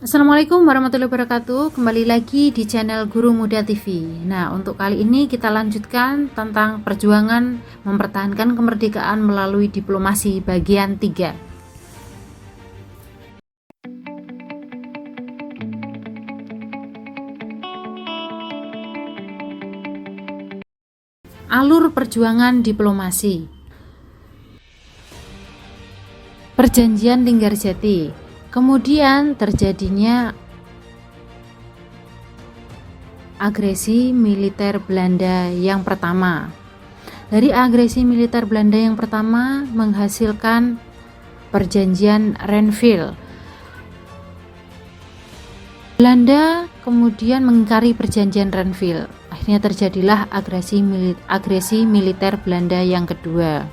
Assalamualaikum warahmatullahi wabarakatuh. Kembali lagi di channel Guru Muda TV. Nah, untuk kali ini kita lanjutkan tentang perjuangan mempertahankan kemerdekaan melalui diplomasi bagian 3. Alur perjuangan diplomasi. Perjanjian Linggarjati. Kemudian terjadinya agresi militer Belanda yang pertama. Dari agresi militer Belanda yang pertama menghasilkan perjanjian Renville. Belanda kemudian mengingkari perjanjian Renville. Akhirnya terjadilah agresi militer Belanda yang kedua.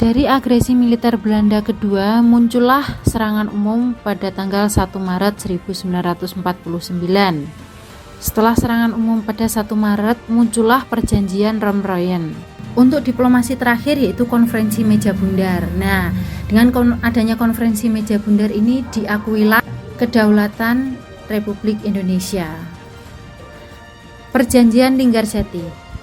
Dari agresi militer Belanda kedua muncullah serangan umum pada tanggal 1 Maret 1949. Setelah serangan umum pada 1 Maret muncullah perjanjian Romroyen. Untuk diplomasi terakhir yaitu konferensi meja bundar. Nah, dengan adanya konferensi meja bundar ini diakuilah kedaulatan Republik Indonesia. Perjanjian Linggarjati.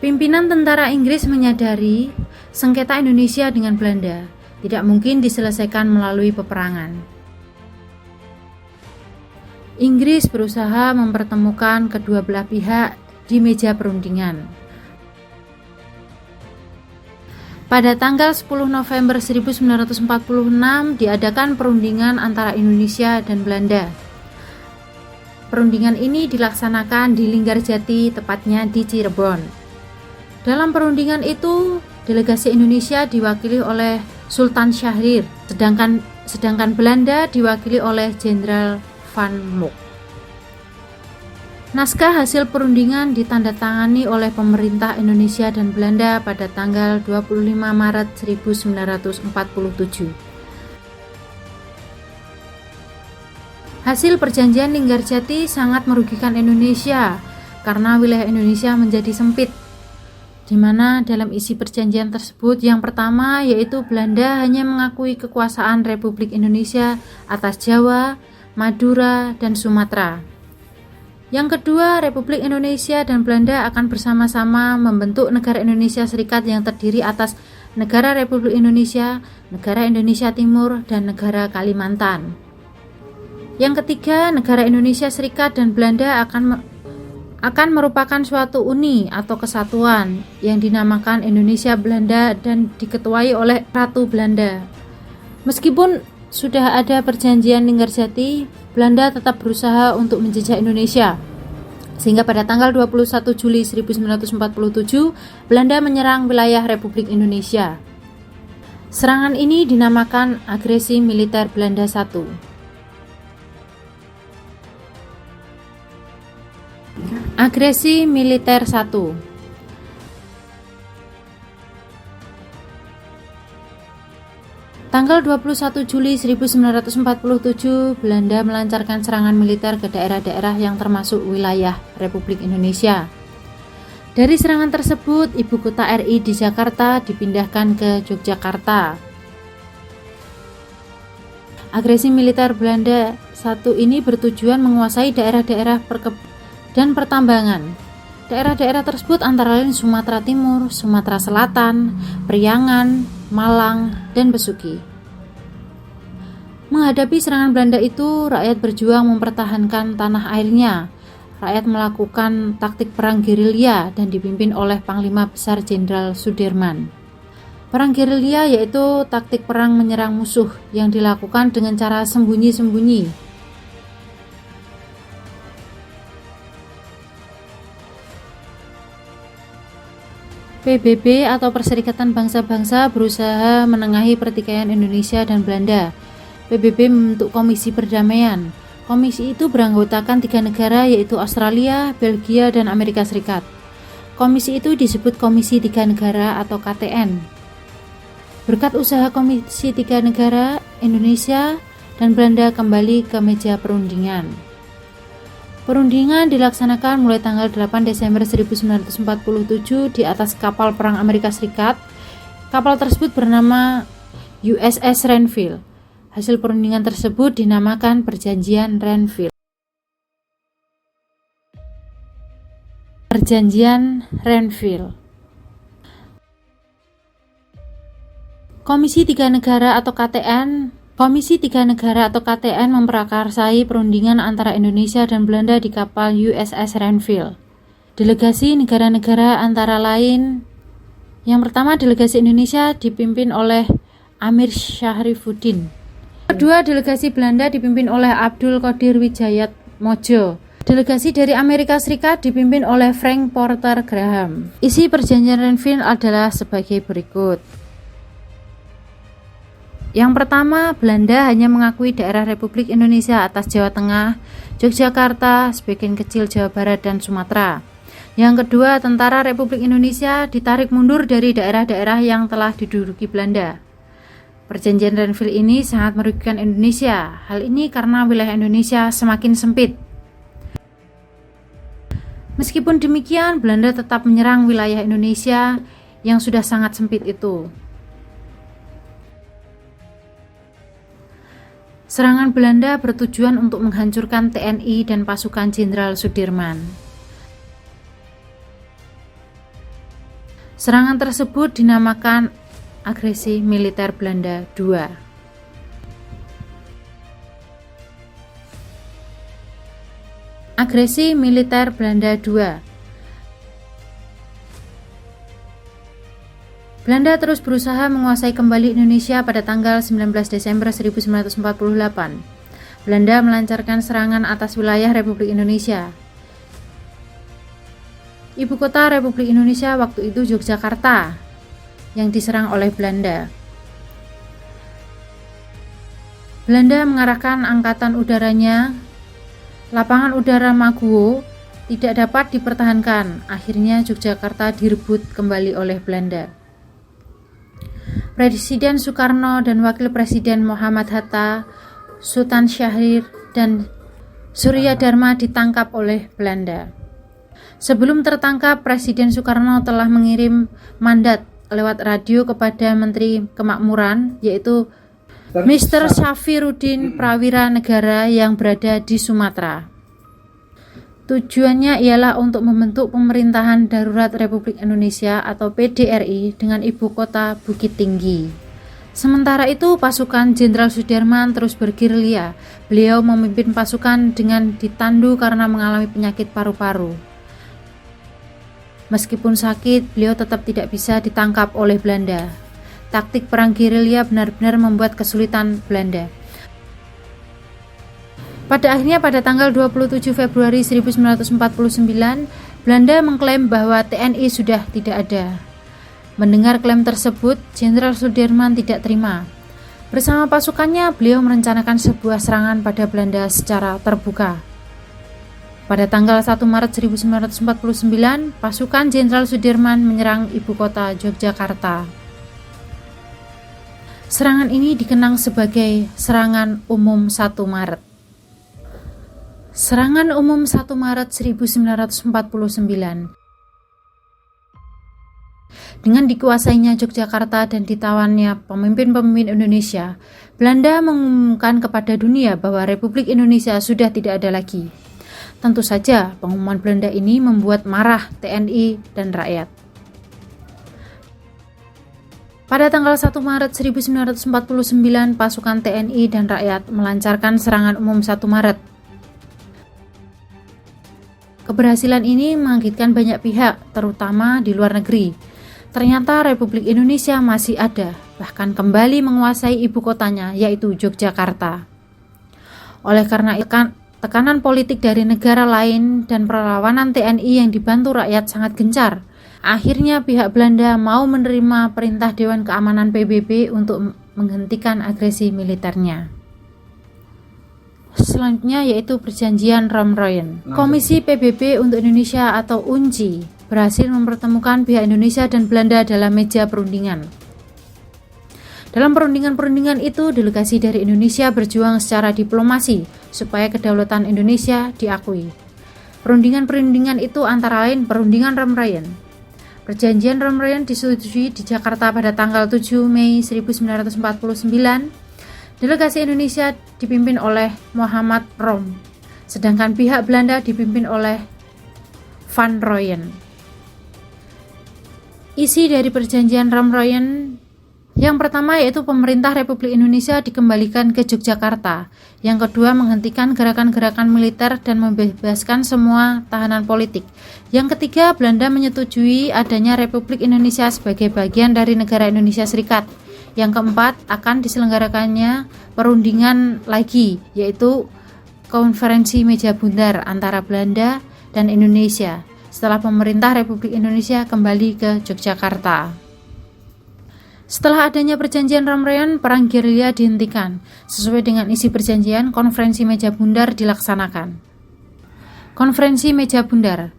Pimpinan tentara Inggris menyadari sengketa Indonesia dengan Belanda tidak mungkin diselesaikan melalui peperangan. Inggris berusaha mempertemukan kedua belah pihak di meja perundingan. Pada tanggal 10 November 1946 diadakan perundingan antara Indonesia dan Belanda. Perundingan ini dilaksanakan di Linggarjati, tepatnya di Cirebon. Dalam perundingan itu, delegasi Indonesia diwakili oleh Sultan Syahrir, sedangkan Belanda diwakili oleh Jenderal Van Mook. Naskah hasil perundingan ditandatangani oleh pemerintah Indonesia dan Belanda pada tanggal 25 Maret 1947. Hasil perjanjian Linggarjati sangat merugikan Indonesia karena wilayah Indonesia menjadi sempit, di mana dalam isi perjanjian tersebut yang pertama yaitu Belanda hanya mengakui kekuasaan Republik Indonesia atas Jawa, Madura, dan Sumatera. Yang kedua, Republik Indonesia dan Belanda akan bersama-sama membentuk negara Indonesia Serikat yang terdiri atas Negara Republik Indonesia, Negara Indonesia Timur, dan Negara Kalimantan. Yang ketiga, Negara Indonesia Serikat dan Belanda akan merupakan suatu uni atau kesatuan yang dinamakan Indonesia Belanda dan diketuai oleh Ratu Belanda. Meskipun sudah ada perjanjian Linggarjati, Belanda tetap berusaha untuk menjajah Indonesia. Sehingga pada tanggal 21 Juli 1947, Belanda menyerang wilayah Republik Indonesia. Serangan ini dinamakan agresi militer Belanda I. Agresi militer 1. Tanggal 21 Juli 1947, Belanda melancarkan serangan militer ke daerah-daerah yang termasuk wilayah Republik Indonesia. Dari serangan tersebut, ibu kota RI di Jakarta dipindahkan ke Yogyakarta. Agresi militer Belanda I ini bertujuan menguasai daerah-daerah dan pertambangan. Daerah-daerah tersebut antara lain Sumatera Timur, Sumatera Selatan, Priangan, Malang, dan Besuki. Menghadapi serangan Belanda itu, rakyat berjuang mempertahankan tanah airnya. Rakyat melakukan taktik perang gerilya dan dipimpin oleh Panglima Besar Jenderal Sudirman. Perang gerilya yaitu taktik perang menyerang musuh yang dilakukan dengan cara sembunyi-sembunyi. PBB atau Perserikatan Bangsa-Bangsa berusaha menengahi pertikaian Indonesia dan Belanda. PBB membentuk komisi perdamaian. Komisi itu beranggotakan 3 negara yaitu Australia, Belgia, dan Amerika Serikat. Komisi itu disebut Komisi 3 Negara atau KTN. Berkat usaha Komisi 3 Negara, Indonesia dan Belanda kembali ke meja perundingan. Perundingan dilaksanakan mulai tanggal 8 Desember 1947 di atas kapal perang Amerika Serikat. Kapal tersebut bernama USS Renville. Hasil perundingan tersebut dinamakan Perjanjian Renville. Perjanjian Renville. Komisi Tiga Negara atau KTN memprakarsai perundingan antara Indonesia dan Belanda di kapal USS Renville. Delegasi negara-negara antara lain, yang pertama delegasi Indonesia dipimpin oleh Amir Syahrifuddin. Kedua, delegasi Belanda dipimpin oleh Abdul Qadir Wijayatmojo. Delegasi dari Amerika Serikat dipimpin oleh Frank Porter Graham. Isi perjanjian Renville adalah sebagai berikut. Yang pertama, Belanda hanya mengakui daerah Republik Indonesia atas Jawa Tengah, Yogyakarta, sebagian kecil Jawa Barat, dan Sumatera. Yang kedua, tentara Republik Indonesia ditarik mundur dari daerah-daerah yang telah diduduki Belanda. Perjanjian Renville ini sangat merugikan Indonesia. Hal ini karena wilayah Indonesia semakin sempit. Meskipun demikian, Belanda tetap menyerang wilayah Indonesia yang sudah sangat sempit itu. Serangan Belanda bertujuan untuk menghancurkan TNI dan pasukan Jenderal Sudirman. Serangan tersebut dinamakan Agresi Militer Belanda II. Agresi Militer Belanda II. Belanda terus berusaha menguasai kembali Indonesia pada tanggal 19 Desember 1948. Belanda melancarkan serangan atas wilayah Republik Indonesia. Ibu kota Republik Indonesia waktu itu Yogyakarta, yang diserang oleh Belanda. Belanda mengarahkan angkatan udaranya. Lapangan udara Maguwo tidak dapat dipertahankan. Akhirnya Yogyakarta direbut kembali oleh Belanda. Presiden Soekarno dan Wakil Presiden Muhammad Hatta, Sultan Syahrir, dan Surya Dharma ditangkap oleh Belanda. Sebelum tertangkap, Presiden Soekarno telah mengirim mandat lewat radio kepada Menteri Kemakmuran, yaitu Mr. Syafiruddin Prawira Negara yang berada di Sumatera. Tujuannya ialah untuk membentuk pemerintahan darurat Republik Indonesia atau PDRI dengan ibu kota Bukit Tinggi. Sementara itu, pasukan Jenderal Sudirman terus bergerilya. Beliau memimpin pasukan dengan ditandu karena mengalami penyakit paru-paru. Meskipun sakit, beliau tetap tidak bisa ditangkap oleh Belanda. Taktik perang gerilya benar-benar membuat kesulitan Belanda. Pada akhirnya pada tanggal 27 Februari 1949, Belanda mengklaim bahwa TNI sudah tidak ada. Mendengar klaim tersebut, Jenderal Sudirman tidak terima. Bersama pasukannya, beliau merencanakan sebuah serangan pada Belanda secara terbuka. Pada tanggal 1 Maret 1949, pasukan Jenderal Sudirman menyerang ibu kota Yogyakarta. Serangan ini dikenang sebagai Serangan Umum 1 Maret. Serangan Umum 1 Maret 1949. Dengan dikuasainya Yogyakarta dan ditawannya pemimpin-pemimpin Indonesia, Belanda mengumumkan kepada dunia bahwa Republik Indonesia sudah tidak ada lagi. Tentu saja, pengumuman Belanda ini membuat marah TNI dan rakyat. Pada tanggal 1 Maret 1949, pasukan TNI dan rakyat melancarkan serangan umum 1 Maret. Keberhasilan ini mengagetkan banyak pihak, terutama di luar negeri. Ternyata Republik Indonesia masih ada, bahkan kembali menguasai ibu kotanya, yaitu Yogyakarta. Oleh karena tekanan politik dari negara lain dan perlawanan TNI yang dibantu rakyat sangat gencar, akhirnya pihak Belanda mau menerima perintah Dewan Keamanan PBB untuk menghentikan agresi militernya. Selanjutnya yaitu Perjanjian Romroyen. Komisi PBB untuk Indonesia atau UNCI berhasil mempertemukan pihak Indonesia dan Belanda dalam meja perundingan. Dalam perundingan-perundingan itu, delegasi dari Indonesia berjuang secara diplomasi supaya kedaulatan Indonesia diakui. Perundingan-perundingan itu antara lain Perundingan Romreyen. Perjanjian Romreyen disetujui di Jakarta pada tanggal 7 Mei 1949. Delegasi Indonesia dipimpin oleh Muhammad Rom, sedangkan pihak Belanda dipimpin oleh Van Rooyen. Isi dari perjanjian Romreyen yang pertama yaitu pemerintah Republik Indonesia dikembalikan ke Yogyakarta. Yang kedua, menghentikan gerakan-gerakan militer dan membebaskan semua tahanan politik. Yang ketiga, Belanda menyetujui adanya Republik Indonesia sebagai bagian dari negara Indonesia Serikat. Yang keempat, akan diselenggarakannya perundingan lagi, yaitu konferensi meja bundar antara Belanda dan Indonesia setelah pemerintah Republik Indonesia kembali ke Yogyakarta. Setelah adanya perjanjian Romreyen, perang gerilya dihentikan. Sesuai dengan isi perjanjian, konferensi meja bundar dilaksanakan. Konferensi meja bundar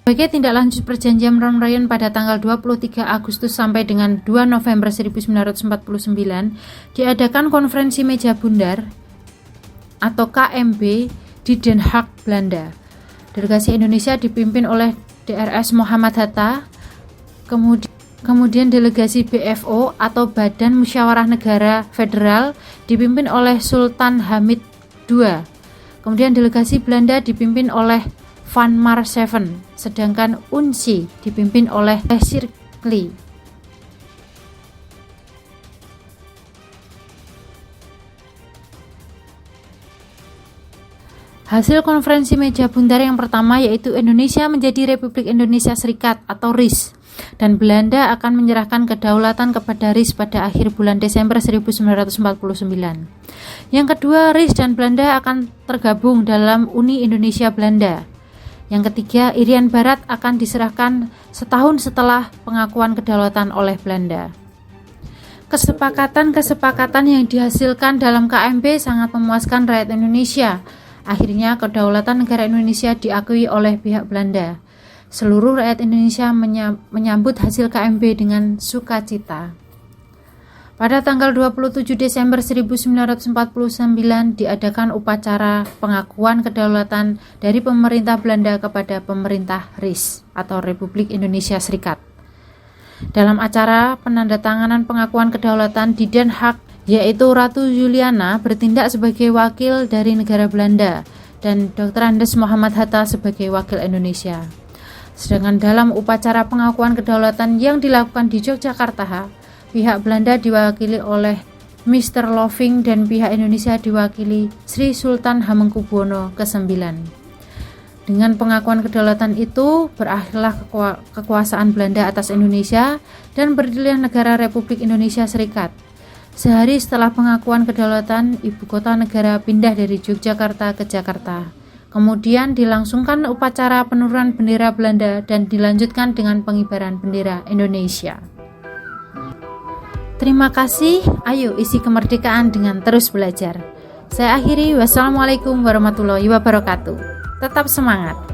sebagai tindak lanjut perjanjian Romreyen pada tanggal 23 Agustus sampai dengan 2 November 1949, diadakan konferensi meja bundar atau KMB di Den Haag, Belanda. Delegasi Indonesia dipimpin oleh DRS Muhammad Hatta, kemudian delegasi BFO atau Badan Musyawarah Negara Federal dipimpin oleh Sultan Hamid II. Kemudian delegasi Belanda dipimpin oleh Van Maarschaveen, sedangkan UNSI dipimpin oleh Sirkli. Hasil konferensi meja bundar yang pertama yaitu Indonesia menjadi Republik Indonesia Serikat atau RIS, dan Belanda akan menyerahkan kedaulatan kepada RIS pada akhir bulan Desember 1949. Yang kedua, RIS dan Belanda akan tergabung dalam Uni Indonesia Belanda. Yang ketiga, Irian Barat akan diserahkan setahun setelah pengakuan kedaulatan oleh Belanda. Kesepakatan yang dihasilkan dalam KMB sangat memuaskan rakyat Indonesia. Akhirnya kedaulatan negara Indonesia diakui oleh pihak Belanda. Seluruh rakyat Indonesia menyambut hasil KMB dengan sukacita. Pada tanggal 27 Desember 1949 diadakan upacara pengakuan kedaulatan dari pemerintah Belanda kepada pemerintah RIS atau Republik Indonesia Serikat. Dalam acara penandatanganan pengakuan kedaulatan di Den Haag, yaitu Ratu Juliana bertindak sebagai wakil dari negara Belanda dan Dr. Andes Muhammad Hatta sebagai wakil Indonesia. Sedangkan dalam upacara pengakuan kedaulatan yang dilakukan di Yogyakarta, pihak Belanda diwakili oleh Mr. Loving dan pihak Indonesia diwakili Sri Sultan Hamengkubuwono ke-9. Dengan pengakuan kedaulatan itu, berakhirlah kekuasaan Belanda atas Indonesia dan berdirilah negara Republik Indonesia Serikat. Sehari setelah pengakuan kedaulatan, ibu kota negara pindah dari Yogyakarta ke Jakarta. Kemudian dilangsungkan upacara penurunan bendera Belanda dan dilanjutkan dengan pengibaran bendera Indonesia. Terima kasih, ayo isi kemerdekaan dengan terus belajar. Saya akhiri, wassalamualaikum warahmatullahi wabarakatuh. Tetap semangat.